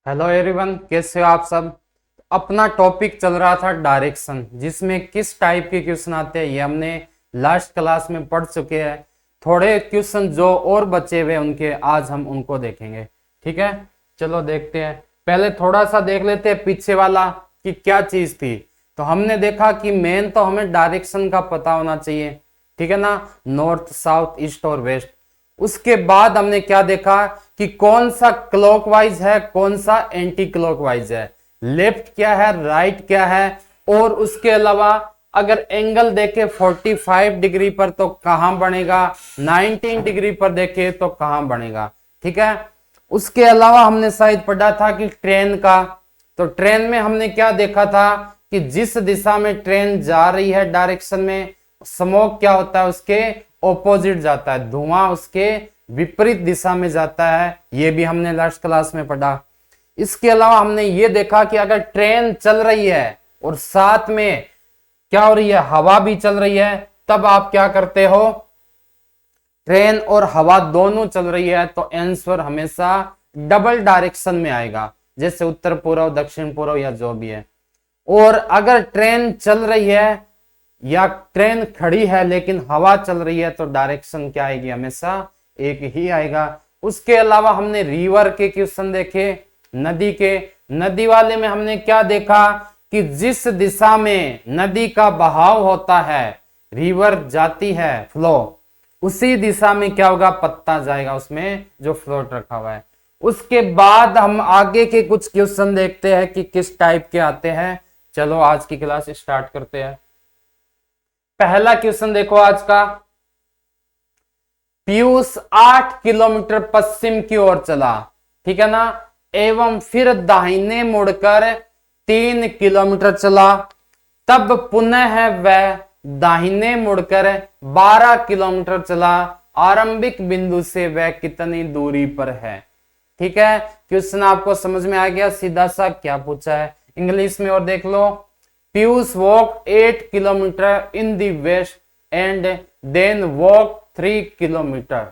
Hello everyone, कैसे हो आप सब। अपना टॉपिक चल रहा था डायरेक्शन, जिसमें किस टाइप के क्वेश्चन आते हैं ये हमने लास्ट क्लास में पढ़ चुके हैं। थोड़े क्वेश्चन जो और बचे हुए उनके आज हम उनको देखेंगे। ठीक है, चलो देखते हैं। पहले थोड़ा सा देख लेते हैं पीछे वाला कि क्या चीज थी। तो हमने देखा कि मेन तो हमें डायरेक्शन का पता होना चाहिए, ठीक है ना, नॉर्थ साउथ ईस्ट और वेस्ट। उसके बाद हमने क्या देखा कि कौन सा क्लॉकवाइज है, कौन सा एंटी क्लॉकवाइज है, लेफ्ट क्या है, राइट क्या है। और उसके अलावा अगर एंगल देखे 45 डिग्री पर तो कहां बनेगा, 19 डिग्री पर देखे तो कहां बनेगा। ठीक है, उसके अलावा हमने शायद पढ़ा था कि ट्रेन का। तो ट्रेन में हमने क्या देखा था कि जिस दिशा में ट्रेन जा रही है डायरेक्शन में, स्मोक क्या होता है, उसके ऑपोजिट जाता है, धुआं उसके विपरीत दिशा में जाता है। ये भी हमने लास्ट क्लास में पढ़ा। इसके अलावा हमने ये देखा कि अगर ट्रेन चल रही है और साथ में क्या हो रही है, हवा भी चल रही है, तब आप क्या करते हो, ट्रेन और हवा दोनों चल रही है तो आंसर हमेशा डबल डायरेक्शन में आएगा, जैसे उत्तर पूर्व, दक्षिण पूर्व या जो भी है। और अगर ट्रेन चल रही है या ट्रेन खड़ी है लेकिन हवा चल रही है तो डायरेक्शन क्या आएगी, हमेशा एक ही आएगा। उसके अलावा हमने रिवर के क्वेश्चन देखे, नदी के। नदी वाले में हमने क्या देखा कि जिस दिशा में नदी का बहाव होता है, रिवर जाती है, फ्लो, उसी दिशा में क्या होगा, पत्ता जाएगा उसमें जो फ्लोट रखा हुआ है। उसके बाद हम आगे के कुछ क्वेश्चन देखते हैं कि किस टाइप के आते हैं। चलो आज की क्लास स्टार्ट करते हैं। पहला क्वेश्चन देखो आज का। पीयूष 8 किलोमीटर पश्चिम की ओर चला, ठीक है ना, एवं फिर दाहिने मुड़कर 3 किलोमीटर चला। तब पुनः वह दाहिने मुड़कर 12 किलोमीटर चला। आरंभिक बिंदु से वह कितनी दूरी पर है। ठीक है, क्वेश्चन आपको समझ में आ गया, सीधा सा क्या पूछा है। इंग्लिश में और देख लो। Piyush walk 8 kilometre in the west and then walk 3 kilometre.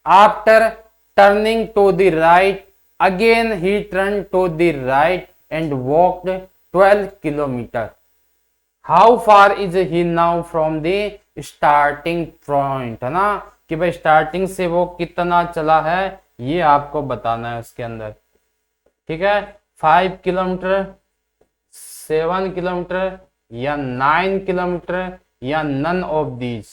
After turning to the right again he turn to the right and walked 12 kilometre. How far is he now from the starting point, है ना, कि भाई starting से वो कितना चला है ये आपको बताना है उसके अंदर। ठीक है, 5 किलोमीटर, 7 किलोमीटर या 9 किलोमीटर या नन ऑफ दीज।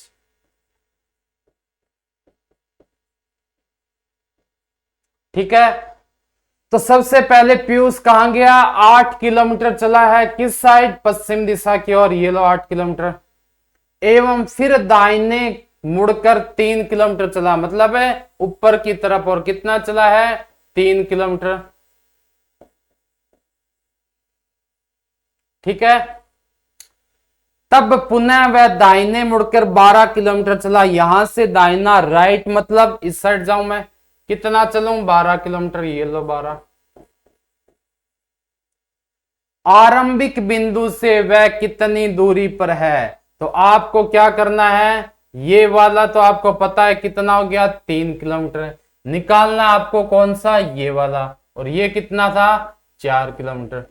ठीक है, तो सबसे पहले पीयूष कहां गया, 8 किलोमीटर चला है, किस साइड, पश्चिम दिशा की ओर, ये लो 8 किलोमीटर। एवं फिर दाहिने मुड़कर 3 किलोमीटर चला, मतलब है ऊपर की तरफ, और कितना चला है, 3 किलोमीटर। ठीक है, तब पुनः वह दाहिने मुड़कर 12 किलोमीटर चला। यहां से दाहिना राइट, मतलब इस साइड जाऊं मैं, कितना चलूं, 12 किलोमीटर, ये लो 12। आरंभिक बिंदु से वह कितनी दूरी पर है, तो आपको क्या करना है, ये वाला तो आपको पता है कितना हो गया, 3 किलोमीटर। निकालना आपको कौन सा, ये वाला, और ये कितना था, 4 किलोमीटर।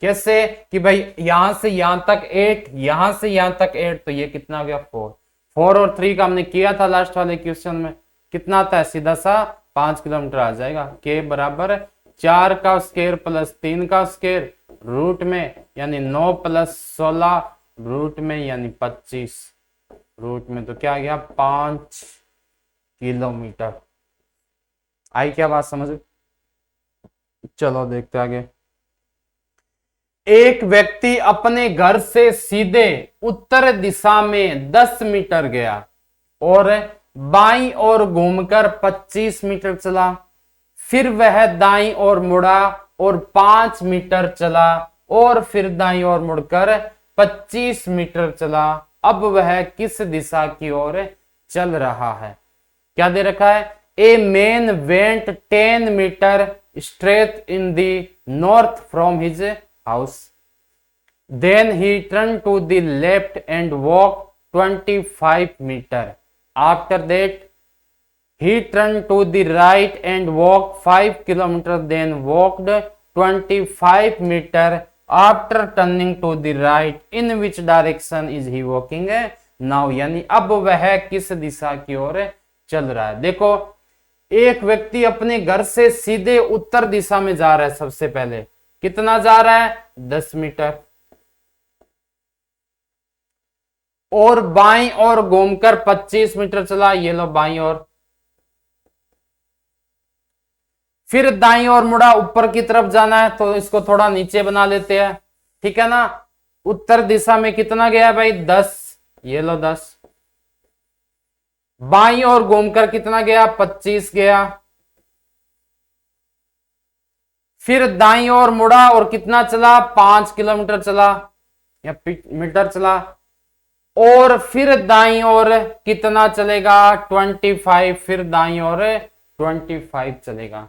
कैसे कि भाई यहां से यहां तक 8, यहां से यहां तक 8, तो ये कितना हो गया, 4। 4 और 3 का हमने किया था लास्ट वाले क्वेश्चन में, कितना आता है, सीधा सा 5 किलोमीटर आ जाएगा। के बराबर 4 का स्क्वायर प्लस 3 का स्क्वायर रूट में, यानी 9 प्लस 16 रूट में, यानी 25 रूट में, तो क्या आ गया, 5 किलोमीटर। आई क्या बात समझ। चलो देखते आगे। एक व्यक्ति अपने घर से सीधे उत्तर दिशा में 10 मीटर गया और बाईं ओर घूमकर 25 मीटर चला। फिर वह दाईं ओर मुड़ा और 5 मीटर चला और फिर दाईं ओर मुड़कर 25 मीटर चला। अब वह किस दिशा की ओर चल रहा है। क्या दे रखा है, a man went 10 metre straight in the north from his house, then he turned to the left and walked 25 meter. After that he turn to the right and walk 5 kilometre then walked 25 metre after turning to the right in which direction is he walking now, यानी अब वह किस दिशा की ओर चल रहा है। देखो एक व्यक्ति अपने घर से सीधे उत्तर दिशा में जा रहा है, सबसे पहले कितना जा रहा है 10 मीटर, और बाईं और घूमकर 25 मीटर चला, ये लो बाईं ओर, फिर दाईं ओर मुड़ा, ऊपर की तरफ जाना है तो इसको थोड़ा नीचे बना लेते हैं, ठीक है ना। उत्तर दिशा में कितना गया भाई 10, ये लो 10, बाईं ओर घूमकर कितना गया 25 गया, फिर दाईं ओर मुड़ा और कितना चला 5 किलोमीटर चला या मीटर चला, और फिर दाईं ओर कितना चलेगा 25, फिर दाईं ओर 25 चलेगा,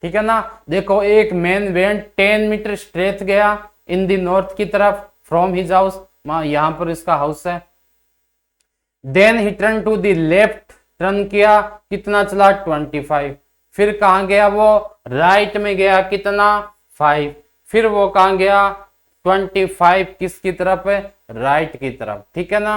ठीक है ना। देखो एक मैन वेंट 10 मीटर स्ट्रेट गया इन दी नॉर्थ की तरफ फ्रॉम हिज हाउस, यहां पर इसका हाउस है। Then he turn to the left, turn किया कितना चला 25, फिर कहां गया वो राइट में गया कितना 5, फिर वो कहां गया 25 किसकी तरफ है राइट की तरफ, ठीक है ना।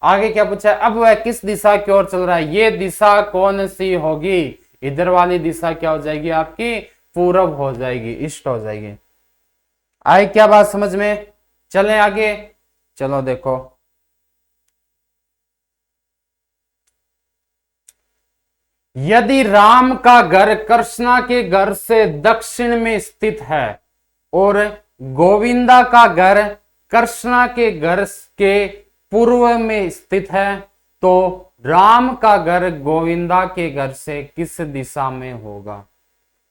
आगे क्या पूछा है, अब वह किस दिशा की ओर चल रहा है, ये दिशा कौन सी होगी, इधर वाली दिशा क्या हो जाएगी आपकी पूरब हो जाएगी, ईस्ट हो जाएगी। आए क्या बात समझ में, चलें आगे, चलो देखो यदि राम का घर कृष्णा के घर से दक्षिण में स्थित है और गोविंदा का घर कृष्णा के घर के पूर्व में स्थित है, तो राम का घर गोविंदा के घर से किस दिशा में होगा,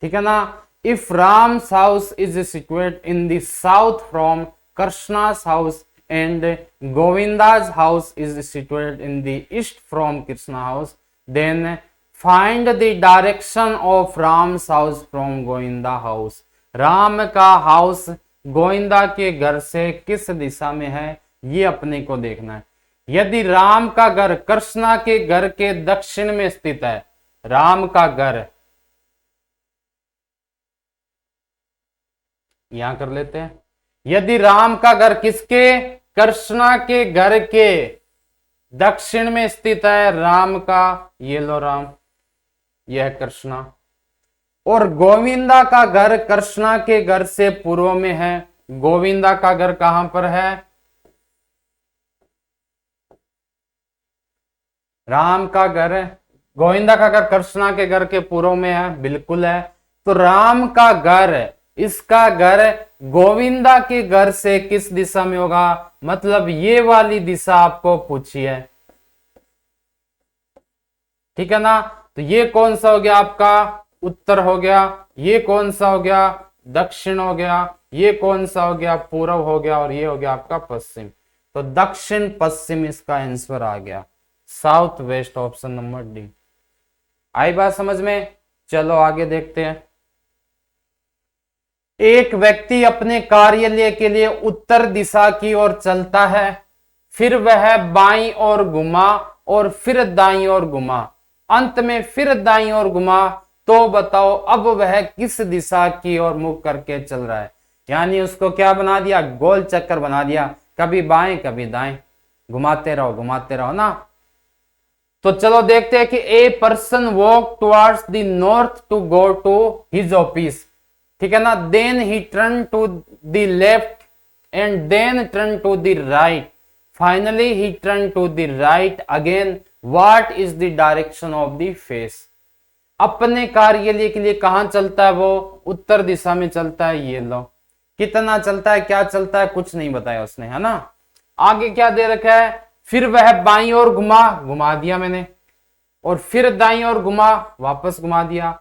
ठीक है ना। If Ram's house is situated in the south from कृष्णा's हाउस एंड गोविंदा's house is situated in the east from Krishna house, then find the direction of Ram's house from Govinda house. Ram का हाउस गोविंदा के घर से किस दिशा में है ये अपने को देखना है। यदि राम का घर कृष्णा के घर के दक्षिण में स्थित है, राम का घर यहां कर लेते हैं, यदि राम का घर किसके कृष्णा के घर के दक्षिण में स्थित है, राम का ये लो राम, यह कृष्णा, और गोविंदा का घर कृष्णा के घर से पूर्व में है, गोविंदा का घर कहां पर है, राम का घर, गोविंदा का घर कृष्णा के घर के पूर्व में है, बिल्कुल है। तो राम का घर, इसका घर गोविंदा के घर से किस दिशा में होगा, मतलब ये वाली दिशा आपको पूछी है, ठीक है ना। तो ये कौन सा हो गया आपका उत्तर हो गया, ये कौन सा हो गया दक्षिण हो गया, ये कौन सा हो गया पूर्व हो गया, और ये हो गया आपका पश्चिम। तो दक्षिण पश्चिम इसका आंसर आ गया, south west, option number D. आई बात समझ में, चलो आगे देखते हैं। एक व्यक्ति अपने कार्यालय के लिए उत्तर दिशा की ओर चलता है, फिर वह बाईं ओर घुमा और फिर दाईं ओर घुमा, अंत में फिर दाईं ओर घुमा, तो बताओ अब वह किस दिशा की ओर मुख करके चल रहा है। यानी उसको क्या बना दिया, गोल चक्कर बना दिया, कभी बाएं कभी दाएं, घुमाते रहो ना। तो चलो देखते हैं कि a person walk towards the north to go to his office, ठीक है ना। Then he turn to the left and then turn to the right, finally he turn to the right again, what is the direction of the face. अपने कार्यालय के लिए कहां चलता है वो, उत्तर दिशा में चलता है, ये लो कितना चलता है, क्या चलता है, कुछ नहीं बताया उसने, है ना। आगे क्या दे रखा है, फिर वह बाईं ओर घुमा दिया मैंने, और फिर दाईं ओर घुमा वापस घुमा दिया,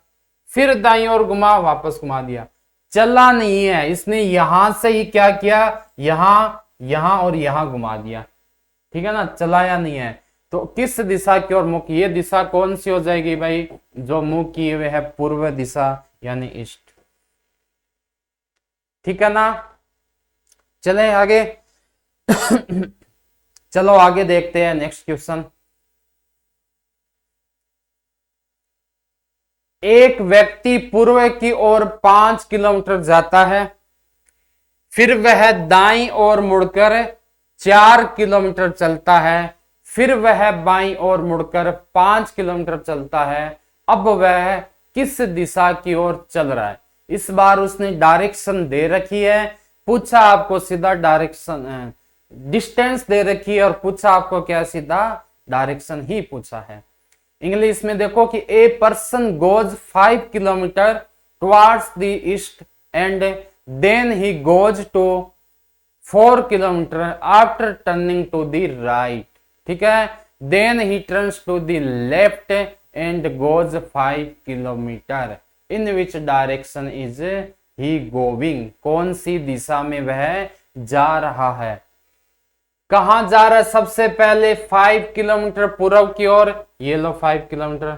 फिर दाईं ओर घुमा वापस घुमा दिया, चला नहीं है इसने, यहां से ही क्या किया, यहां और यहां घुमा दिया, ठीक है ना, चलाया नहीं है। तो किस दिशा की ओर मुख, ये दिशा कौन सी हो जाएगी भाई, जो मुख की हुए है पूर्व दिशा यानी ईस्ट, ठीक है ना। चलें आगे चलो आगे देखते हैं नेक्स्ट क्वेश्चन। एक व्यक्ति पूर्व की ओर 5 किलोमीटर जाता है, फिर वह दाईं ओर मुड़कर 4 किलोमीटर चलता है, फिर वह बाईं ओर मुड़कर 5 किलोमीटर चलता है। अब वह किस दिशा की ओर चल रहा है? इस बार उसने डायरेक्शन दे रखी है, पूछा आपको सीधा डायरेक्शन, डिस्टेंस दे रखी है और पूछा आपको क्या, सीधा डायरेक्शन ही पूछा है। इंग्लिश में देखो कि a person goes 5 kilometre towards the east and then he goes to 4 kilometre after turning to the right. ठीक है, then he turns to the left and goes 5 kilometre. In which direction is he going? कौन सी दिशा में वह जा रहा है? कहां जा रहा है? सबसे पहले 5 किलोमीटर पूर्व की ओर, ये लो 5 किलोमीटर।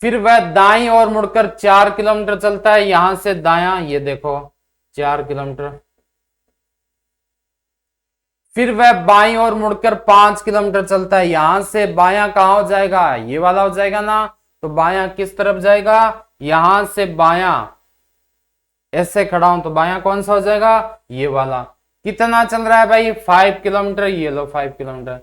फिर वह दाईं ओर मुड़कर 4 किलोमीटर चलता है, यहां से दायां, ये देखो 4 किलोमीटर। फिर वह बाईं ओर मुड़कर 5 किलोमीटर चलता है, यहां से बायां कहां हो जाएगा? ये वाला हो जाएगा ना। तो बायां किस तरफ जाएगा? यहां से बायां, ऐसे खड़ा हूं तो बायां कौन सा हो जाएगा? ये वाला। कितना चल रहा है भाई? 5 किलोमीटर। ये लो 5 किलोमीटर।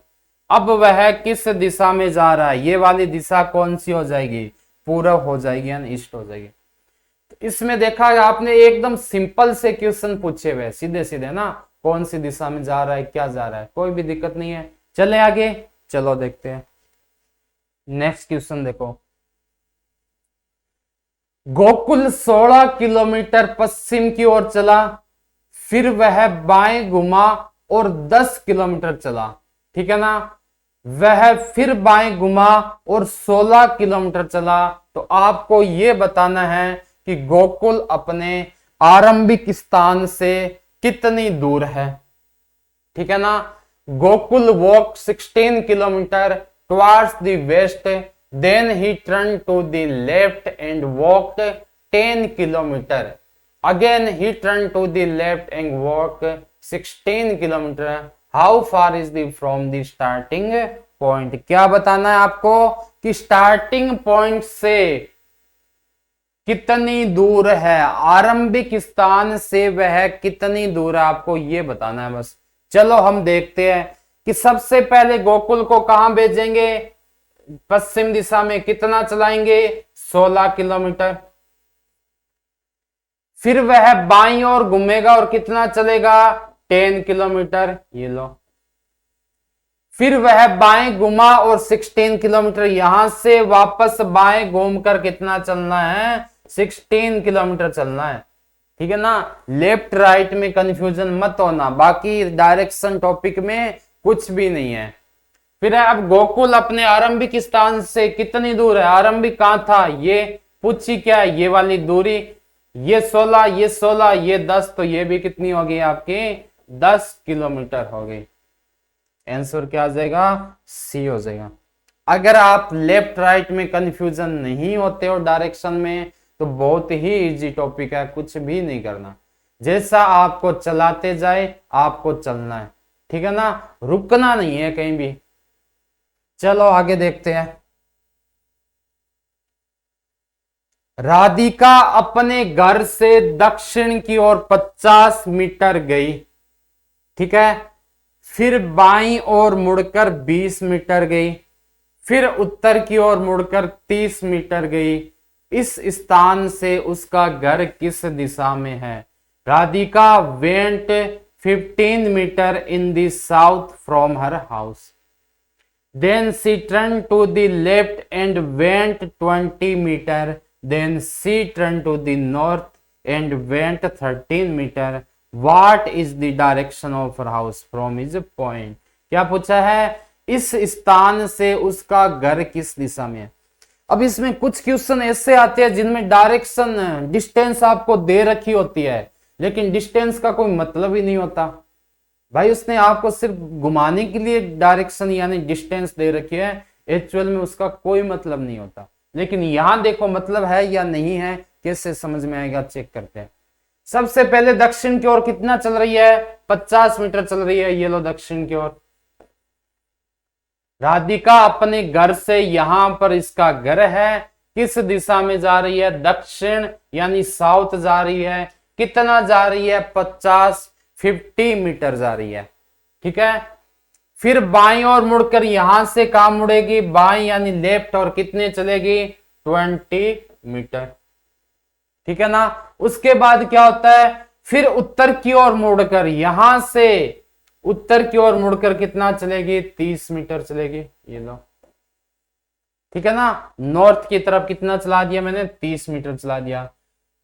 अब वह किस दिशा में जा रहा है? ये वाली दिशा कौन सी हो जाएगी? पूर्व हो जाएगी यानी ईस्ट हो जाएगी। तो इसमें देखा आपने एकदम सिंपल से क्वेश्चन पूछे हुए, सीधे सीधे ना, कौन सी दिशा में जा रहा है, क्या जा रहा है, कोई भी दिक्कत नहीं है। चले आगे, चलो देखते हैं नेक्स्ट क्वेश्चन। देखो, गोकुल 16 किलोमीटर पश्चिम की ओर चला, फिर वह बाएं घुमा और 10 किलोमीटर चला। ठीक है ना। वह फिर बाएं घुमा और 16 किलोमीटर चला। तो आपको यह बताना है कि गोकुल अपने आरंभिक स्थान से कितनी दूर है। ठीक है ना। Gokul walk 16 kilometre towards the west, then he turn to the left and walked 10 kilometre. Again he turn to the left and walk 16 kilometre. How far is the from the starting point? क्या बताना है आपको कि starting point से कितनी दूर है, आरंभिक स्थान से वह कितनी दूर है, आपको यह बताना है बस। चलो हम देखते हैं कि सबसे पहले गोकुल को कहां भेजेंगे? पश्चिम दिशा में। कितना चलाएंगे? 16 किलोमीटर। फिर वह बाईं ओर घूमेगा और कितना चलेगा? 10 किलोमीटर। ये लो। फिर वह बाएं घुमा और 16 किलोमीटर, यहां से वापस बाएं घूमकर कितना चलना है? 16 किलोमीटर चलना है। ठीक है ना। लेफ्ट राइट में कंफ्यूजन मत होना, बाकी डायरेक्शन टॉपिक में कुछ भी नहीं है। फिर अब गोकुल अपने आरंभिक स्थान से कितनी दूर है? आरंभिक कहां था? ये पूछी क्या? ये वाली दूरी। ये 16, ये 16, ये 10, तो ये भी कितनी होगी आपकी? 10 किलोमीटर होगी। आंसर क्या आ जाएगा? सी हो जाएगा। अगर आप लेफ्ट राइट में कंफ्यूजन नहीं होते हो डायरेक्शन में, तो बहुत ही इजी टॉपिक है, कुछ भी नहीं करना। जैसा आपको चलाते जाए आपको चलना है। ठीक है ना, रुकना नहीं है कहीं भी। चलो आगे देखते हैं। राधिका अपने घर से दक्षिण की ओर 50 मीटर गई। ठीक है। फिर बाईं ओर मुड़कर 20 मीटर गई। फिर उत्तर की ओर मुड़कर 30 मीटर गई। इस स्थान से उसका घर किस दिशा में है? Radhika went 15 metre in the south from her house. Then she turned to the left and went 20 meter. Then she turned to the north and went 13 meter. What is the direction of her house from his point? क्या पूछा है? इस स्थान से उसका घर किस दिशा में है। अब इसमें कुछ क्वेश्चन ऐसे आते हैं जिनमें डायरेक्शन, डिस्टेंस आपको दे रखी होती है, लेकिन डिस्टेंस का कोई मतलब ही नहीं होता। भाई उसने आपको सिर्फ घुमाने के लिए डायरेक्शन यानी डिस्टेंस दे रखी है, एक्चुअल में उसका कोई मतलब नहीं होता। लेकिन यहां देखो मतलब है या नहीं है, कैसे समझ में आएगा, चेक करते हैं। सबसे पहले दक्षिण की ओर कितना चल रही है? 50 मीटर चल रही है। ये लो दक्षिण की ओर। राधिका अपने घर से यहां पर इसका घर है, किस दिशा में जा रही है, दक्षिण यानी साउथ जा रही है। कितना जा रही है, 50 मीटर जा रही है। ठीक है, फिर बाईं ओर मुड़कर यहां से कहां मुड़ेगी, बाईं यानी लेफ्ट, और कितने चलेगी, 20 मीटर। ठीक है ना। उसके बाद क्या होता है, फिर उत्तर की ओर मुड़कर, यहां से उत्तर की ओर मुड़कर कितना चलेगी, 30 मीटर चलेगी। ये लो, ठीक है ना। नॉर्थ की तरफ कितना चला दिया मैंने, 30 मीटर चला दिया।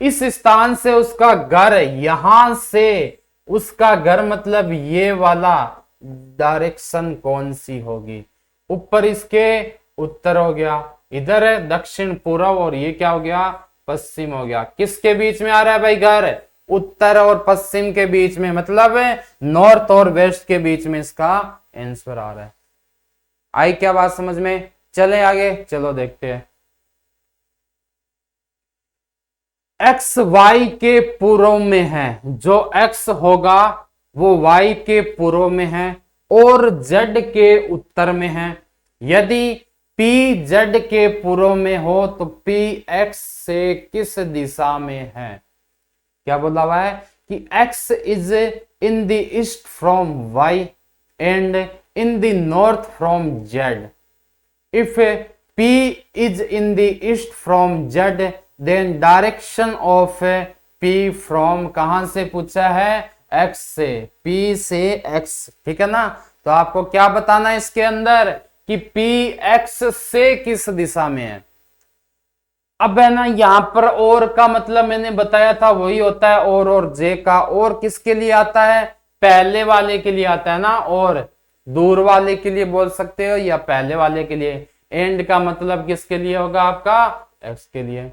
इस स्थान से उसका घर, यहां से उसका घर मतलब ये वाला डायरेक्शन कौन सी होगी, ऊपर इसके उत्तर हो गया, इधर है दक्षिण पूर्व, और ये क्या हो गया, पश्चिम हो गया। किसके बीच में आ रहा है भाई घर, उत्तर और पश्चिम के बीच में, मतलब नॉर्थ और वेस्ट के बीच में इसका आंसर आ रहा है। आई क्या बात समझ में। चले आगे, चलो देखते हैं। एक्स वाई के पूर्व में है, जो एक्स होगा वो वाई के पूर्व में है और जेड के उत्तर में है। यदि पी जेड के पूर्व में हो तो पी एक्स से किस दिशा में है। क्या बोला हुआ है कि X is in the east from Y and in the north from Z. If P is in the east from Z then direction of P from, कहां से पूछा है, एक्स से, पी से एक्स। ठीक है ना। तो आपको क्या बताना है इसके अंदर कि पी एक्स से किस दिशा में है। अब है ना, यहां पर और का मतलब मैंने बताया था वही होता है और जे का, और किसके लिए आता है, पहले वाले के लिए आता है ना, और दूर वाले के लिए बोल सकते हो या पहले वाले के लिए। एंड का मतलब किसके लिए होगा, आपका एक्स के लिए।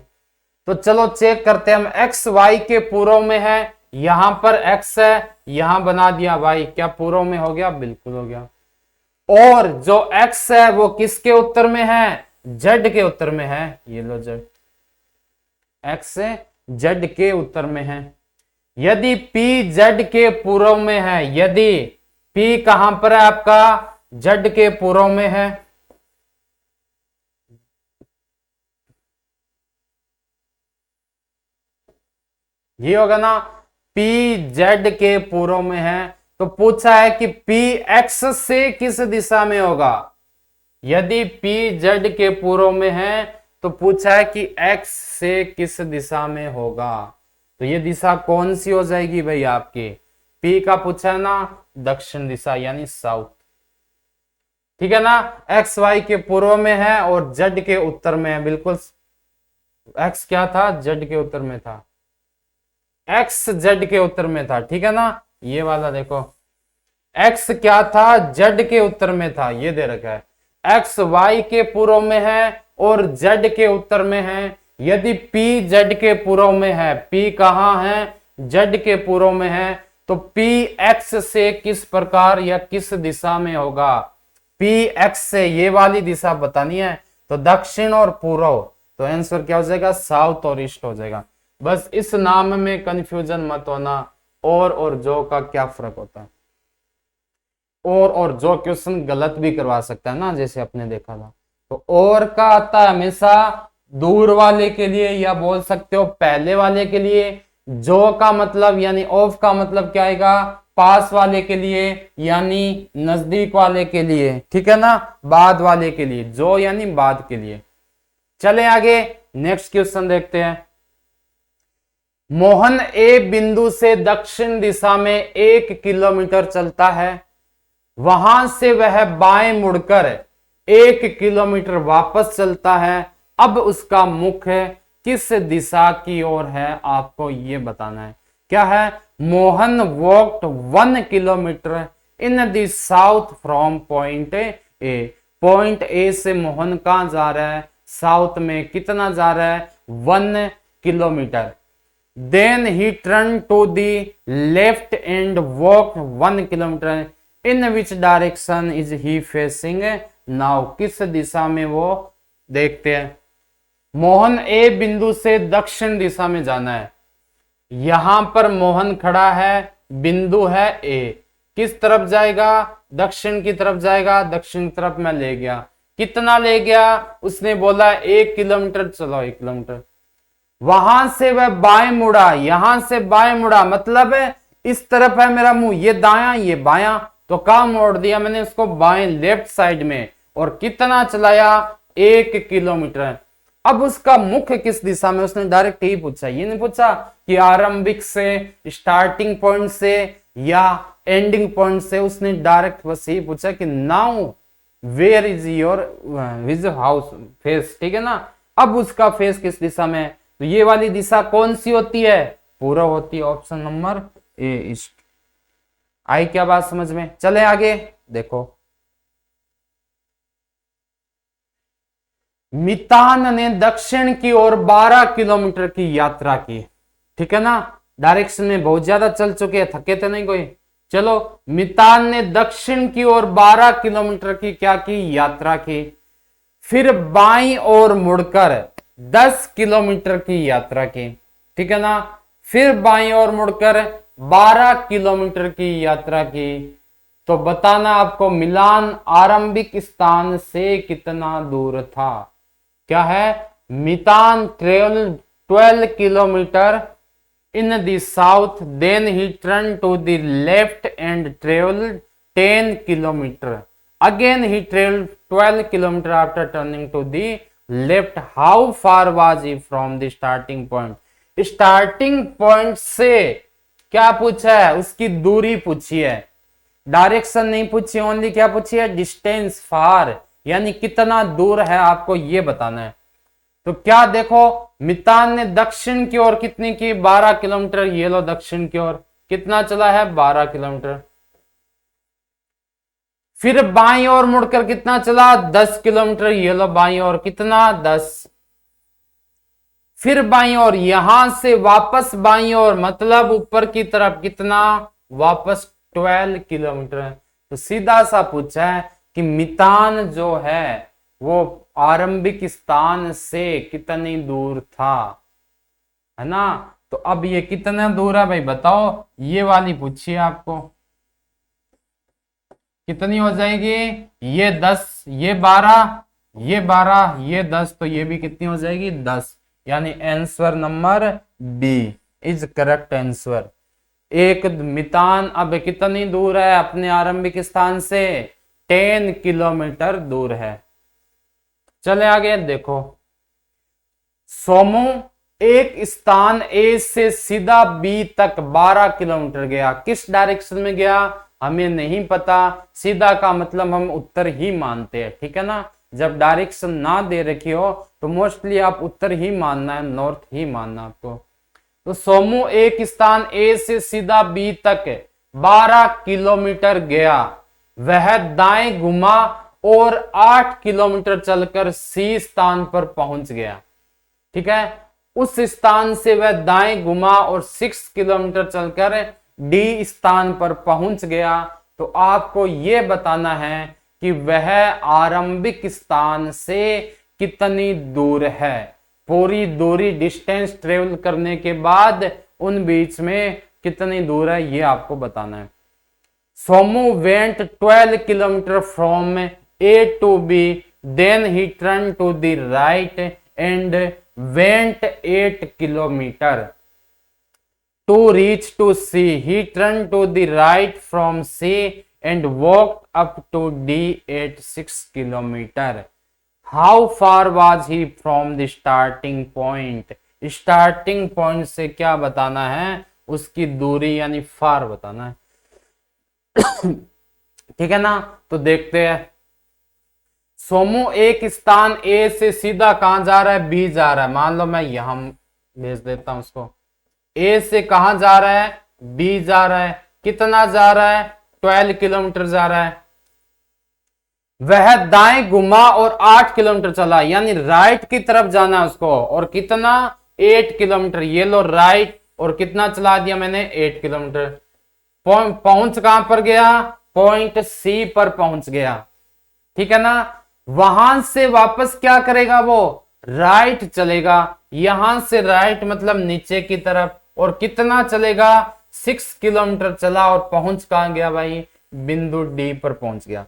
तो चलो चेक करते हैं हम। एक्स वाई के पूर्व में है, यहां पर एक्स है, यहां बना दिया वाई, क्या पूर्व में हो गया, बिल्कुल हो गया। और जो एक्स है वो किसके उत्तर में है, जेड के उत्तर में है। ये लो जेड, एक्स जेड के उत्तर में है। यदि पी जेड के पूर्व में है, यदि पी कहां पर है आपका, जेड के पूर्व में है, ये होगा ना, पी जेड के पूर्व में है। तो पूछा है कि पी एक्स से किस दिशा में होगा। यदि पी जेड के पूर्व में है तो पूछा है कि एक्स से किस दिशा में होगा। तो ये दिशा कौन सी हो जाएगी भाई आपकी, पी का पूछा है ना, दक्षिण दिशा यानी साउथ। ठीक है ना। एक्स वाई के पूर्व में है और जेड के उत्तर में है, बिल्कुल। एक्स क्या था, जेड के उत्तर में था, एक्स जेड के उत्तर में था। ठीक है ना। ये वाला देखो, एक्स क्या था, जेड के उत्तर में था, ये दे रखा है। एक्स वाई के पूर्व में है और जेड के उत्तर में है। यदि पी जेड के पूर्व में है, पी कहां है, जेड के पूर्व में है, तो पी एक्स से किस प्रकार या किस दिशा में होगा। पी एक्स से ये वाली दिशा बतानी है, तो दक्षिण और पूर्व, तो आंसर क्या हो जाएगा, साउथ और ईस्ट हो जाएगा। बस इस नाम में कंफ्यूजन मत होना। और जो का क्या फर्क होता है, और जो क्वेश्चन गलत भी करवा सकता है ना, जैसे अपने देखा था। तो और का आता है हमेशा दूर वाले के लिए, या बोल सकते हो पहले वाले के लिए। जो का मतलब यानी ऑफ का मतलब क्या आएगा, पास वाले के लिए यानी नजदीक वाले के लिए। ठीक है ना। बाद वाले के लिए, जो यानी बाद के लिए। चले आगे, नेक्स्ट क्वेश्चन देखते हैं। मोहन ए बिंदु से दक्षिण दिशा में 1 किलोमीटर चलता है, वहां से वह बाएं मुड़कर 1 किलोमीटर वापस चलता है। अब उसका मुख किस दिशा की ओर है, आपको यह बताना है। क्या है, Mohan walked 1 kilometre in the south from point A. Point A से मोहन कहां जा रहा है, साउथ में, कितना जा रहा है, 1 kilometre. Then he turned to the left and walked 1 kilometer. In which direction is he facing now? किस दिशा में वो, देखते हैं। मोहन ए बिंदु से दक्षिण दिशा में जाना है। यहां पर मोहन खड़ा है, बिंदु है ए, किस तरफ जाएगा, दक्षिण की तरफ जाएगा, दक्षिण की तरफ मैं ले गया। कितना ले गया, उसने बोला 1 किलोमीटर, चलो 1 किलोमीटर। वहां से वह बाएं मुड़ा, यहां से बाएं मुड़ा, मतलब इस तरफ है मेरा मुंह, ये दाया ये बायां, तो कहां मोड़ दिया मैंने उसको, बाएं लेफ्ट साइड में। और कितना चलाया, 1 किलोमीटर। अब उसका मुख किस दिशा में, उसने डायरेक्ट ही पूछा, ये नहीं पूछा कि आरंभिक से, स्टार्टिंग पॉइंट से या एंडिंग पॉइंट से, उसने डायरेक्ट बस यही पूछा कि now where is your which house face, ठीक है ना। अब उसका फेस किस दिशा में है, तो ये वाली दिशा कौन सी होती है, पूर्व होती है, ऑप्शन नंबर ए ईस्ट। आई क्या बात समझ में, चले आगे देखो। मितान ने दक्षिण की ओर 12 किलोमीटर की यात्रा की, ठीक है ना, डायरेक्शन में बहुत ज्यादा चल चुके हैं, थके तो नहीं कोई। चलो, मितान ने दक्षिण की ओर 12 किलोमीटर की क्या की, यात्रा की। फिर बाईं ओर मुड़कर 10 किलोमीटर की यात्रा की, ठीक है ना। फिर बाईं ओर मुड़कर 12 किलोमीटर की यात्रा की। तो बताना आपको मिलान आरंभिक स्थान से कितना दूर था। क्या है, Mitan travel 12 kilometre in the south, then he turned to the left and traveled 10 kilometer. Again he traveled 12 kilometer after turning to the left. How far was he from the starting point? Starting point से क्या पूछा है, उसकी दूरी पूछी है, direction नहीं पूछी, ओनली क्या पूछी है, डिस्टेंस फार, यानी कितना दूर है आपको ये बताना है। तो क्या देखो, मितान ने दक्षिण की ओर कितनी की, 12 किलोमीटर, ये लो दक्षिण की ओर कितना चला है, 12 किलोमीटर। फिर बाईं ओर मुड़कर कितना चला, 10 किलोमीटर, ये लो बाईं ओर कितना, 10। फिर बाईं ओर, यहां से वापस बाईं ओर, मतलब ऊपर की तरफ कितना, वापस 12 किलोमीटर। तो सीधा सा पूछा है कि मितान जो है वो आरंभिक स्थान से कितनी दूर था, है ना। तो अब ये कितना दूर है भाई बताओ, ये वाली पूछी है आपको, कितनी हो जाएगी, ये 10, ये 12, ये 12, ये 10, तो ये भी कितनी हो जाएगी, 10। यानी answer number B is correct answer. एक मितान अब कितनी दूर है अपने आरंभिक स्थान से, 10 किलोमीटर दूर है। चले आगे देखो, सोमू एक स्थान ए से सीधा बी तक 12 किलोमीटर गया। किस डायरेक्शन में गया हमें नहीं पता, सीधा का मतलब हम उत्तर ही मानते हैं, ठीक है ना। जब डायरेक्शन ना दे रखी हो तो मोस्टली आप उत्तर ही मानना है, नॉर्थ ही मानना आपको। तो सोमू एक स्थान ए से सीधा बी तक 12 किलोमीटर गया, वह दाएं घुमा और 8 किलोमीटर चलकर सी स्थान पर पहुंच गया, ठीक है। उस स्थान से वह दाएं घुमा और 6 किलोमीटर चलकर डी स्थान पर पहुंच गया। तो आपको यह बताना है कि वह आरंभिक स्थान से कितनी दूर है, पूरी दूरी डिस्टेंस ट्रेवल करने के बाद उन बीच में कितनी दूर है ये आपको बताना है। Somu went 12 kilometre from A to B, then he turned to the right and went 8 kilometer to reach to C. He turned to the right from C and walked up to D at 6 kilometer. How far was he from the starting point? Starting point से क्या बताना है, उसकी दूरी यानी फार बताना है ठीक है ना। तो देखते हैं, सोमू एक स्थान ए से सीधा कहां जा रहा है, बी जा रहा है। मान लो मैं यहां भेज देता हूं उसको, ए से कहां जा रहा है, बी जा रहा है। कितना जा रहा है, 12 किलोमीटर जा रहा है। वह दाएं घुमा और 8 किलोमीटर चला, यानी राइट की तरफ जाना है उसको। और कितना, 8 किलोमीटर, ये लो राइट, और कितना चला दिया मैंने, 8 किलोमीटर। पहुंच कहां पर गया, पॉइंट सी पर पहुंच गया, ठीक है ना। वहां से वापस क्या करेगा, वो राइट चलेगा, यहां से राइट मतलब नीचे की तरफ। और कितना चलेगा, 6 किलोमीटर चला और पहुंच कहां गया भाई, बिंदु डी पर पहुंच गया।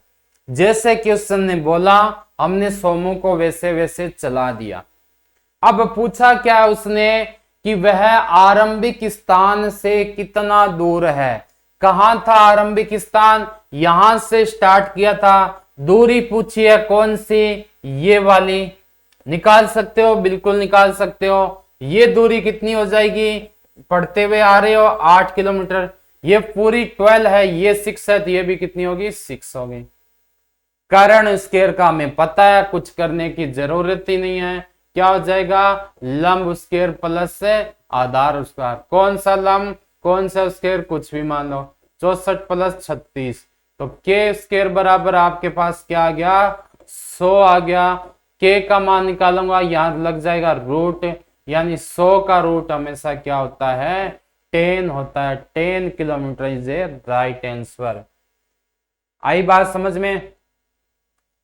जैसे क्वेश्चन ने बोला हमने सोमू को वैसे वैसे चला दिया। अब पूछा क्या उसने कि वह आरंभिक स्थान से कितना दूर है। कहां था आरंभिक स्थान, यहां से स्टार्ट किया था। दूरी पूछी है कौन सी, ये वाली। निकाल सकते हो, बिल्कुल निकाल सकते हो। ये दूरी कितनी हो जाएगी, पढ़ते हुए आ रहे हो 8 किलोमीटर। ये पूरी 12 है, ये 6 है, तो ये भी कितनी होगी, 6 होगी। कर्ण स्क्वायर का हमें पता है, कुछ करने की जरूरत ही नहीं है। क्या हो जाएगा, लंब स्क्वायर प्लस आधार स्क्वायर। कौन सा लंब, कौन सा स्क्वायर, कुछ भी मान लो। 64 प्लस 36, तो के स्क्वायर बराबर आपके पास क्या आ गया, 100 आ गया। के का मान निकालूंगा, यहां लग जाएगा रूट, यानी 100 का रूट हमेशा क्या होता है, 10 होता है। 10 kilometre is a right answer. आई बात समझ में,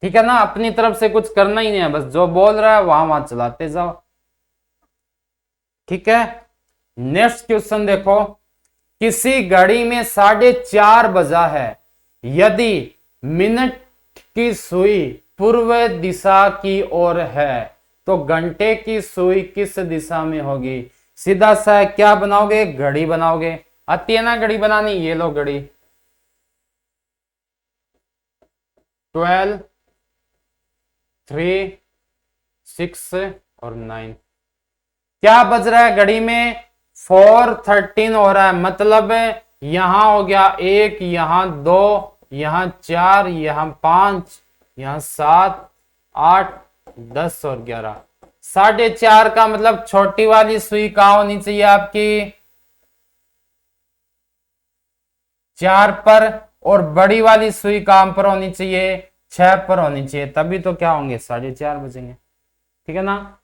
ठीक है ना। अपनी तरफ से कुछ करना ही नहीं है, बस जो बोल रहा है वहां वहां चलाते जाओ, ठीक है। नेक्स्ट क्वेश्चन देखो, किसी घड़ी में 4:30 बजा है, यदि मिनट की सुई पूर्व दिशा की ओर है तो घंटे की सुई किस दिशा में होगी। सीधा सा क्या बनाओगे, घड़ी बनाओगे। आती है ना घड़ी बनानी, ये लो घड़ी। 12, 3, 6 और 9। क्या बज रहा है घड़ी में, 4:13 हो रहा है। मतलब यहां हो गया 1, यहां 2, यहां 4, यहां 5, यहां 7, 8, 10 और 11। 4:30 का मतलब छोटी वाली सुई कहां होनी चाहिए आपकी, 4 पर, और बड़ी वाली सुई कहां पर होनी चाहिए, 6 पर होनी चाहिए। तभी तो क्या होंगे, 4:30 बजेंगे, ठीक है ना।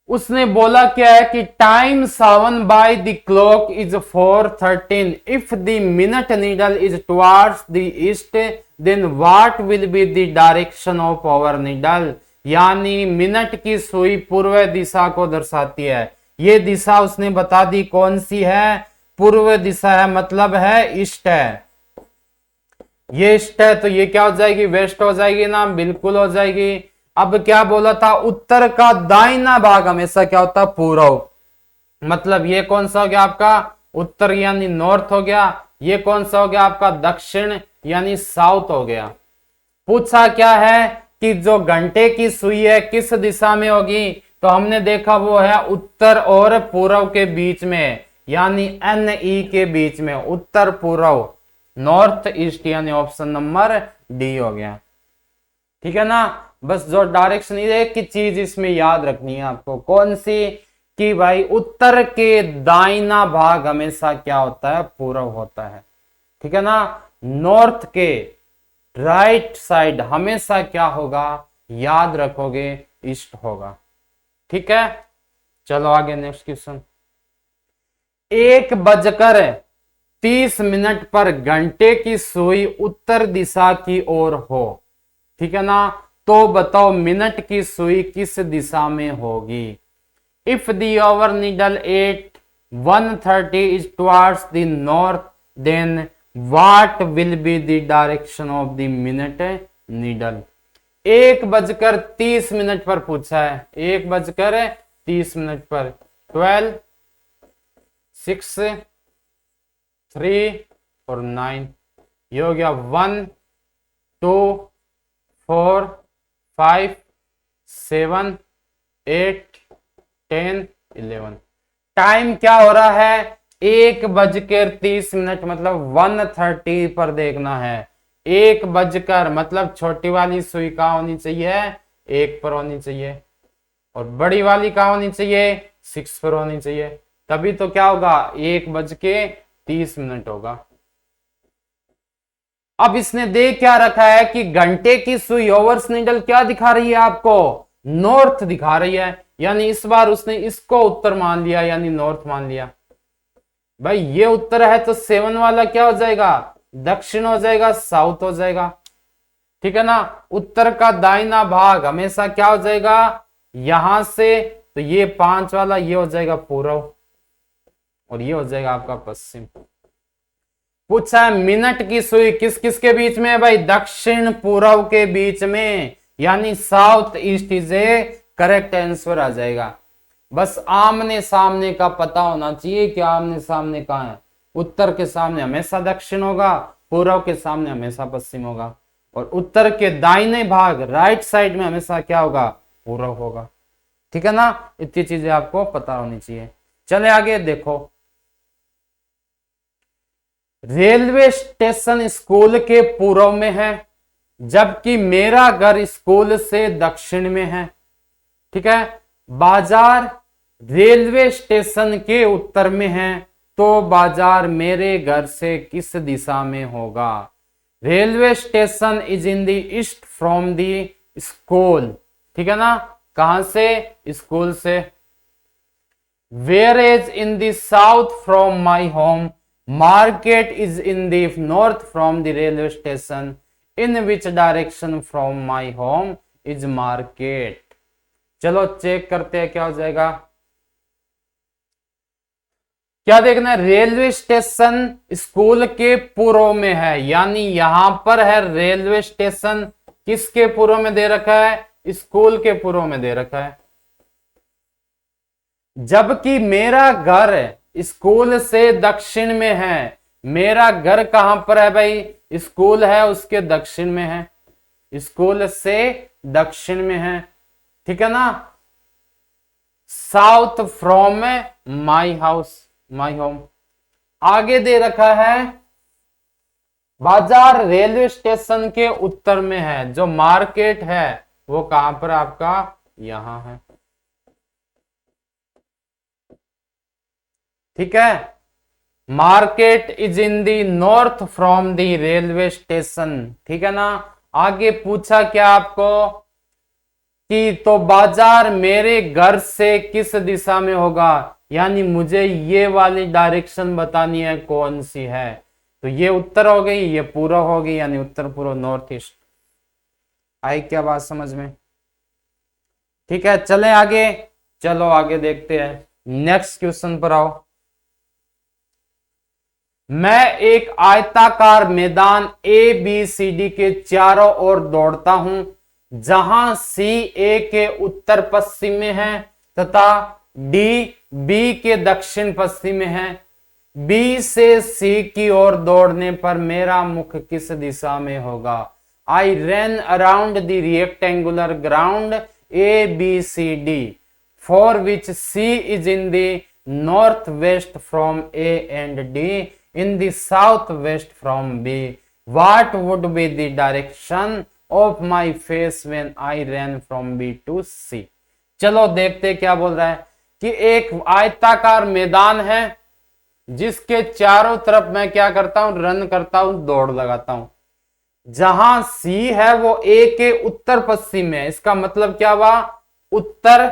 उसने बोला क्या है कि time 7 by the clock is 4:13 if the minute needle is towards the east then what will be the direction of hour needle. यानी मिनट की सुई पूर्व दिशा को दर्शाती है। ये दिशा उसने बता दी कौन सी है, पूर्व दिशा है, मतलब है ईस्ट है। ये ईस्ट है तो ये क्या हो जाएगी, वेस्ट हो जाएगी ना, बिल्कुल हो जाएगी। अब क्या बोला था, उत्तर का दाहिना भाग हमेशा क्या होता है, पूर्व। मतलब ये कौन सा हो गया आपका उत्तर यानी नॉर्थ हो गया। ये कौन सा हो गया आपका दक्षिण यानी साउथ हो गया। पूछा क्या है कि जो घंटे की सुई है किस दिशा में होगी, तो हमने देखा वो है उत्तर और पूर्व के बीच में, यानी NE के बीच में, उत्तर पूर्व, नॉर्थ ईस्ट, यानी ऑप्शन नंबर डी हो गया, ठीक है ना। बस जो डायरेक्शन, एक की चीज इसमें याद रखनी है आपको, कौन सी, कि भाई उत्तर के दाहिना भाग हमेशा क्या होता है, पूर्व होता है, ठीक है ना। नॉर्थ के राइट साइड हमेशा क्या होगा, याद रखोगे, ईस्ट होगा, ठीक है। चलो आगे नेक्स्ट क्वेश्चन। 1:30 पर घंटे की सुई उत्तर दिशा की ओर हो, ठीक है ना, तो बताओ मिनट की सुई किस दिशा में होगी। If the hour needle at 1:30 is towards the north then what will be the direction of the minute needle. 1:30 पर पूछा है, 1:30 पर 12, 6, 3 और 9। ये हो गया 1, 2, 4, 5, 7, 8, 10, 11। टाइम क्या हो रहा है, 1:30 मतलब 1:30 पर देखना है। 1 बजकर मतलब छोटी वाली सुई कहाँ होनी चाहिए, 1 पर होनी चाहिए, और बड़ी वाली कहाँ होनी चाहिए, 6 पर होनी चाहिए। तभी तो क्या होगा, 1:30 होगा। अब इसने दे क्या रखा है कि घंटे की सुई ओवर्स नीडल क्या दिखा रही है आपको, नॉर्थ दिखा रही है, यानी इस बार उसने इसको उत्तर मान लिया, यानी नॉर्थ मान लिया। भाई ये उत्तर है तो 7 वाला क्या हो जाएगा, दक्षिण हो जाएगा, साउथ हो जाएगा, ठीक है ना। उत्तर का दाहिना भाग हमेशा क्या हो जाएगा, यहां से, तो ये 5 वाला ये हो जाएगा पूर्व, और ये हो जाएगा आपका पश्चिम। पूछा है मिनट की सुई किस किस के बीच में है भाई, दक्षिण पूर्व के बीच में, यानी south east is a correct answer आ जाएगा। बस आमने सामने का पता होना चाहिए कि आमने सामने कहां है। उत्तर के सामने हमेशा दक्षिण होगा, पूर्व के सामने हमेशा पश्चिम होगा, और उत्तर के दाहिने भाग राइट साइड में हमेशा क्या होगा, पूर्व होगा। ठीक है ना, इतनी चीजें आपको पता होनी चाहिए। चले आगे देखो, रेलवे स्टेशन स्कूल के पूर्व में है, जबकि मेरा घर स्कूल से दक्षिण में है। ठीक है, बाजार रेलवे स्टेशन के उत्तर में है, तो बाजार मेरे घर से किस दिशा में होगा। Railway station is in the east from the school. ठीक है ना, कहां से, स्कूल से। Where is in the south from my home, market is in the north from the railway station, in which direction from my home is market. चलो check करते हैं क्या हो जाएगा। क्या देखना है, रेलवे स्टेशन स्कूल के पूर्व में है, यानी यहां पर है रेलवे स्टेशन, किसके पूर्व में दे रखा है, स्कूल के पूर्व में दे रखा है। जबकि मेरा घर स्कूल से दक्षिण में है। मेरा घर कहां पर है भाई, स्कूल है उसके दक्षिण में है, स्कूल से दक्षिण में है। ठीक है ना, south from my house, my home. आगे दे रखा है बाजार रेलवे स्टेशन के उत्तर में है, जो मार्केट है वो कहां पर आपका, यहां है। ठीक है, market is in the north from the railway station. ठीक है ना, आगे पूछा क्या आपको कि तो बाजार मेरे घर से किस दिशा में होगा, यानी मुझे ये वाली डायरेक्शन बतानी है कौन सी है। तो ये उत्तर हो गई, ये पूर्व हो गई, यानी उत्तर पूर्व नॉर्थ ईस्ट। आई क्या बात समझ में। ठीक है, चलें आगे। चलो आगे देखते हैं, नेक्स्ट क्वेश्चन पर आओ। मैं एक आयताकार मैदान ए बी सी डी के चारों ओर दौड़ता हूं, जहां सी ए के उत्तर पश्चिम में है तथा डी बी के दक्षिण पश्चिम में है। बी से सी की ओर दौड़ने पर मेरा मुख किस दिशा में होगा। I run around the rectangular ground A B C D for which C is in the north west from A and D in the southwest from B. What would be the direction of my face when I ran from B to C? चलो देखते क्या बोल रहा है कि एक आयताकार मैदान है जिसके चारों तरफ मैं क्या करता हूं, रन करता हूं, दौड़ लगाता हूं। जहां C है वो A के उत्तर पश्चिम में, इसका मतलब क्या हुआ, उत्तर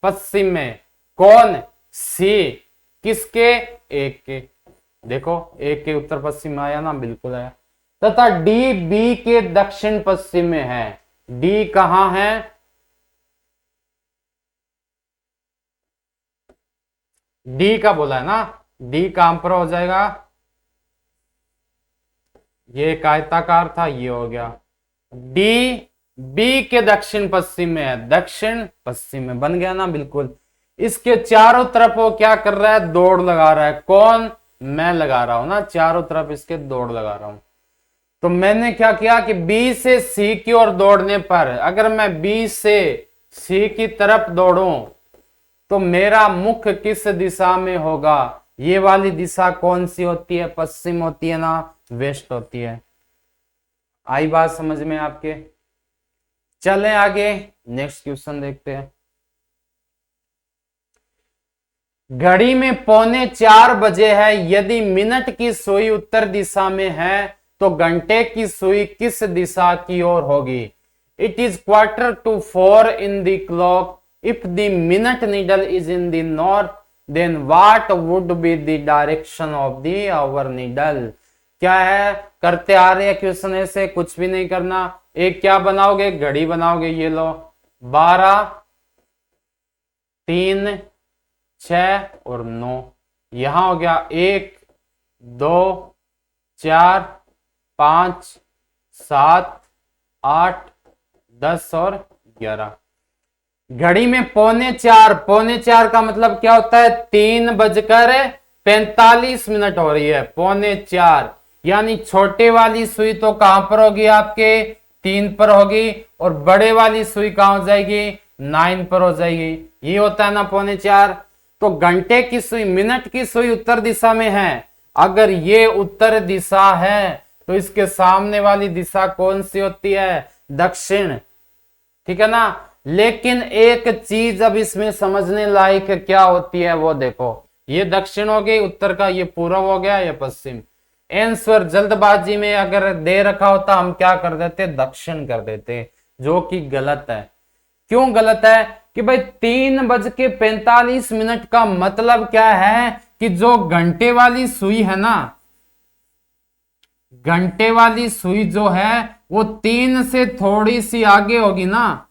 पश्चिम में। कौन, C, किसके, A के। देखो एक के उत्तर पश्चिम में आया ना, बिल्कुल आया। तथा डी बी के दक्षिण पश्चिम में है। डी कहां है, डी का बोला है ना, डी कहां पर हो जाएगा, ये एक आयताकार था, ये हो गया। डी बी के दक्षिण पश्चिम में है, दक्षिण पश्चिम में बन गया ना, बिल्कुल। इसके चारों तरफ वो क्या कर रहा है, दौड़ लगा रहा है। कौन, मैं लगा रहा हूं ना, चारों तरफ इसके दौड़ लगा रहा हूं। तो मैंने क्या किया कि बी से सी की ओर दौड़ने पर, अगर मैं बी से सी की तरफ दौड़ूं तो मेरा मुख किस दिशा में होगा। ये वाली दिशा कौन सी होती है, पश्चिम होती है ना, वेस्ट होती है। आई बात समझ में आपके। चलें आगे, नेक्स्ट क्वेश्चन देखते हैं। घड़ी में 3:45 बजे है, यदि मिनट की सुई उत्तर दिशा में है तो घंटे की सुई किस दिशा की ओर होगी। It is 3:45 in the clock, if the minute needle is in the north then what would be the direction of the hour needle. क्या है, करते आ रहे हैं क्वेश्चन ऐसे, कुछ भी नहीं करना। एक क्या बनाओगे, घड़ी बनाओगे, ये लो 12, 3, 6 और 9। यहां हो गया 1, 2, 4, 5, 7, 8, 10 और 11। घड़ी में पौने चार का मतलब क्या होता है? 3:45 हो रही है, पौने चार। यानी छोटे वाली सुई तो कहां पर होगी? आपके 3 पर होगी, और बड़े वाली सुई कहां हो जाएगी? 9 पर हो जाएगी। ये होता है ना पौने चार। तो घंटे की सुई, मिनट की सुई उत्तर दिशा में है। अगर ये उत्तर दिशा है तो इसके सामने वाली दिशा कौन सी होती है? दक्षिण। ठीक है ना। लेकिन एक चीज अब इसमें समझने लायक क्या होती है वो देखो, ये दक्षिण हो गई उत्तर का, ये पूर्व हो गया, ये पश्चिम। आंसर जल्दबाजी में अगर दे रखा होता हम क्या कर देते? दक्षिण कर देते, जो कि गलत है। क्यों गलत है? कि भाई 3:45 का मतलब क्या है? कि जो घंटे वाली सुई है ना, घंटे वाली सुई जो है वो 3 से थोड़ी सी आगे होगी ना।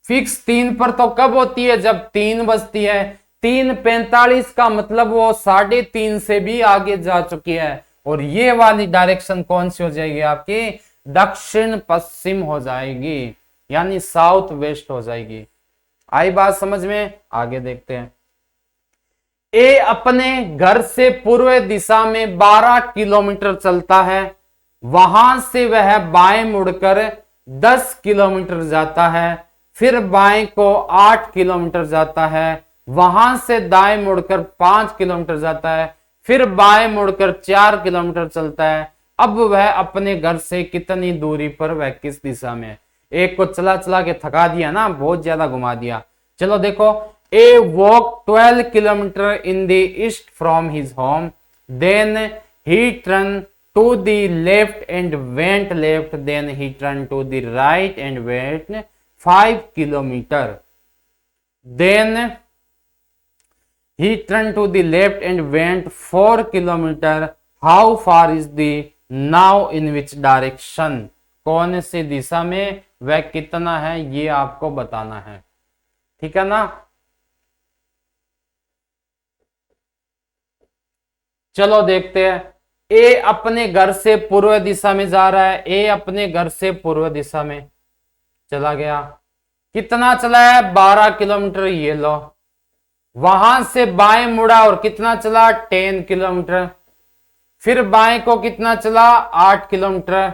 फिक्स 3 पर तो कब होती है? जब 3 बजती है। 3:45 का मतलब वो 3:30 से भी आगे जा चुकी है, और ये वाली डायरेक्शन कौन सी हो जाएगी? आपकी दक्षिण पश्चिम हो जाएगी, यानी साउथ वेस्ट हो जाएगी। आई बात समझ में? आगे देखते हैं। ए अपने घर से पूर्व दिशा में 12 किलोमीटर चलता है। वहां से वह बाएं मुड़कर 10 किलोमीटर जाता है, फिर बाएं को 8 किलोमीटर जाता है, वहां से दाएं मुड़कर 5 किलोमीटर जाता है, फिर बाएं मुड़कर 4 किलोमीटर चलता है। अब वह अपने घर से कितनी दूरी पर, वह किस दिशा में? एक को चला चला के थका दिया ना, बहुत ज्यादा घुमा दिया। चलो देखो, A walk 12 kilometre in the east from his home, then he turn to the left and went left, then he turned to the right and went 5 kilometer, then he turned to the left and went 4 kilometer. How far is the now in which direction? कौन सी दिशा में, वह कितना है, ये आपको बताना है। ठीक है ना। चलो देखते हैं। ए अपने घर से पूर्व दिशा में जा रहा है। ए अपने घर से पूर्व दिशा में चला गया। कितना चला है? 12 किलोमीटर। ये लो। वहां से बाएं मुड़ा और कितना चला? 10 किलोमीटर। फिर बाएं को कितना चला? 8 किलोमीटर।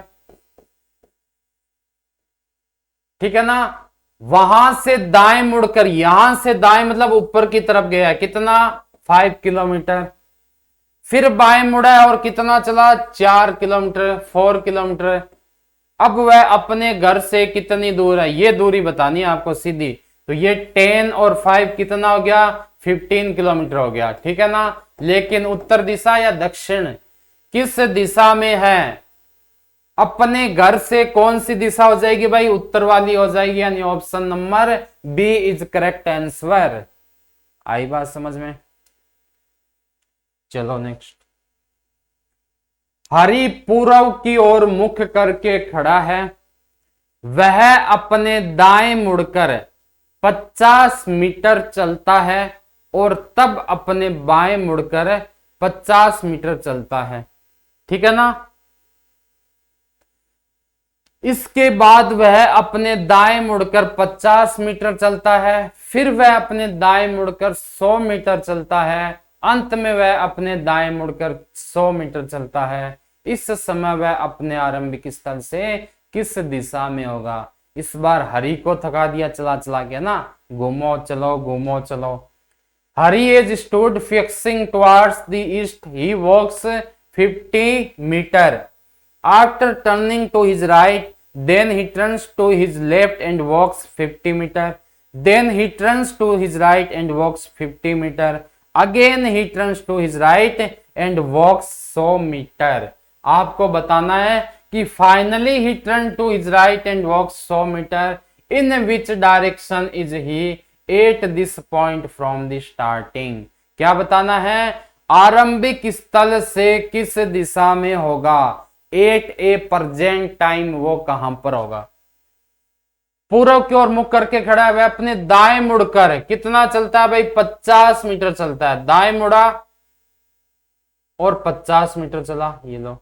ठीक है ना। वहां से दाएं मुड़कर, यहां से दाएं मतलब ऊपर की तरफ गया है, कितना? 5 किलोमीटर। फिर बाएं मुड़ा है और कितना चला? 4 किलोमीटर, 4 किलोमीटर। अब वह अपने घर से कितनी दूर है, ये दूरी बतानी है आपको सीधी। तो ये 10 और 5 कितना हो गया? 15 किलोमीटर हो गया। ठीक है ना। लेकिन उत्तर दिशा या दक्षिण, किस दिशा में है? अपने घर से कौन सी दिशा हो जाएगी भाई? उत्तर वाली हो जाएगी, यानी option number B is correct answer. आई बात समझ में? चलो नेक्स्ट। हरि पूर्व की ओर मुख करके खड़ा है। वह अपने दाएं मुड़कर 50 मीटर चलता है और तब अपने बाएं मुड़कर 50 मीटर चलता है। ठीक है ना। इसके बाद वह अपने दाएं मुड़कर 50 मीटर चलता है, फिर वह अपने दाएं मुड़कर 100 मीटर चलता है, अंत में वह अपने दाएं मुड़कर 100 मीटर चलता है। इस समय वह अपने आरंभिक स्थल से किस दिशा में होगा? इस बार हरि को थका दिया चला चला के ना, घूमो चलो घूमो चलो। Hari is stood fixing towards the east, he walks 50 metre. After turning to his right, then he turns to his left and walks 50 meter, then he turns to his right and walks 50 meter, again he turns to his right and walks 100 meter। आपको बताना है कि finally he turned to his right and walks 100 meter, in which direction is he at this point from the starting। क्या बताना है? आरंभिक स्थल से किस दिशा में होगा, एट ए प्रेजेंट टाइम वो कहां पर होगा। पूर्व की ओर मुख करके खड़ा है, वह अपने दाएं मुड़कर कितना चलता है भाई? 50 मीटर चलता है। दाएं मुड़ा और 50 मीटर चला। ये लो,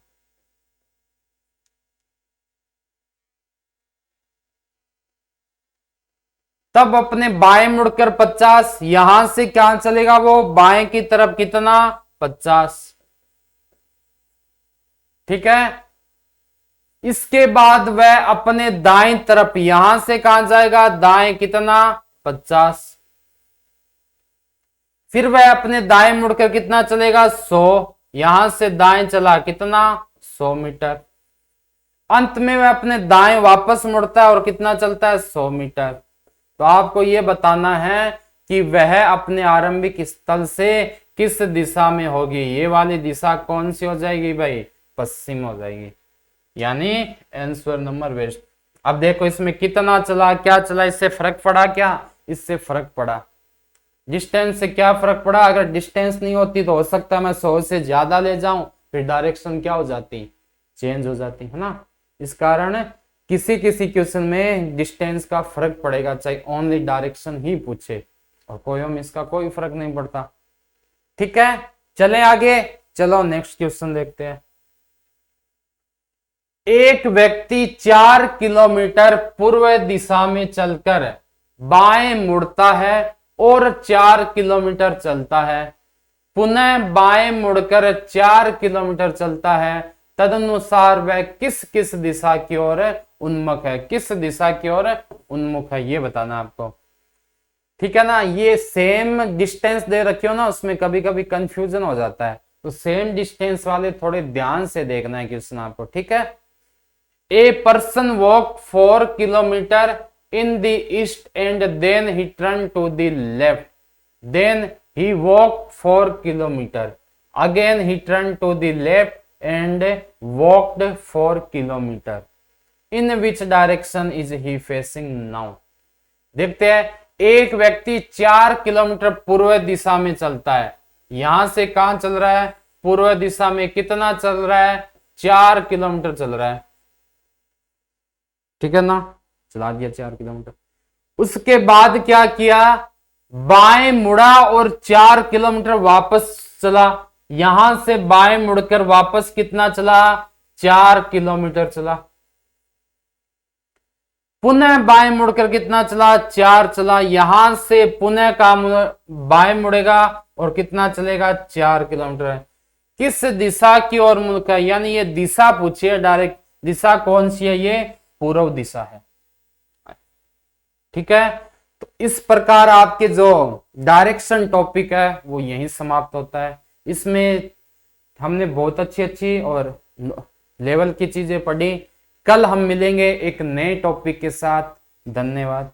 तब अपने बाएं मुड़कर 50, यहां से क्या चलेगा वो बाएं की तरफ कितना 50। ठीक है। इसके बाद वह अपने दाएं तरफ यहां से कहां जाएगा दाएं कितना 50। फिर वह अपने दाएं मुड़कर कितना चलेगा 100, यहां से दाएं चला कितना 100 मीटर। अंत में वह अपने दाएं वापस मुड़ता है और कितना चलता है 100 मीटर। तो आपको यह बताना है कि वह अपने आरंभिक स्थल से किस दिशा में होगी। ये वाली दिशा कौन सी हो जाएगी भाई पश्चिम हो जाएगी, यानी आंसर नंबर वेस्ट। अब देखो इसमें कितना चला क्या चला, इससे फर्क पड़ा क्या, इससे फर्क पड़ा। डिस्टेंस से क्या फर्क पड़ा, अगर डिस्टेंस नहीं होती तो हो सकता है मैं 100 से ज्यादा ले जाऊं, फिर डायरेक्शन क्या हो जाती चेंज हो जाती है ना। इस कारण किसी किसी क्वेश्चन में डिस्टेंस का फर्क पड़ेगा, चाहे ओनली डायरेक्शन ही पूछे, और कोई में इसका कोई फर्क नहीं पड़ता। ठीक है, चले आगे, चलो नेक्स्ट क्वेश्चन देखते हैं। एक व्यक्ति 4 किलोमीटर पूर्व दिशा में चलकर बाएं मुड़ता है और 4 किलोमीटर चलता है, पुनः बाएं मुड़कर 4 किलोमीटर चलता है, तदनुसार वह किस किस दिशा की ओर उन्मुख है, किस दिशा की ओर उन्मुख है, ये बताना आपको। ठीक है ना, ये सेम डिस्टेंस दे रखी हो ना, उसमें कभी कभी कंफ्यूजन हो जाता है, तो सेम डिस्टेंस वाले थोड़े ध्यान से देखना है क्वेश्चन आपको। ठीक है। ए person walk 4 kilometre in the east and then he turned to the left, then he walked 4 kilometer, again he turned to the left and walked 4 kilometer, in which direction is he facing now। देखते हैं, एक व्यक्ति 4 kilometre पूर्व दिशा में चलता है, यहां से कहां चल रहा है पूर्व दिशा में, कितना चल रहा है 4 किलोमीटर चल रहा है। ठीक है ना, चला दिया 4 किलोमीटर। उसके बाद क्या किया, बाएं मुड़ा और 4 किलोमीटर वापस चला, यहां से बाएं मुड़कर वापस कितना चला 4 किलोमीटर चला, पुनः बाएं मुड़कर कितना चला 4 चला, यहां से पुनः का बाएं मुड़ेगा और कितना चलेगा 4 किलोमीटर। किस दिशा की ओर मुड़ है, यानी ये दिशा पूछी है डायरेक्ट, दिशा कौन सी है, ये पूर्व दिशा है। ठीक है, तो इस प्रकार आपके जो डायरेक्शन टॉपिक है वो यहीं समाप्त होता है। इसमें हमने बहुत अच्छी अच्छी और लेवल की चीजें पढ़ी। कल हम मिलेंगे एक नए टॉपिक के साथ। धन्यवाद।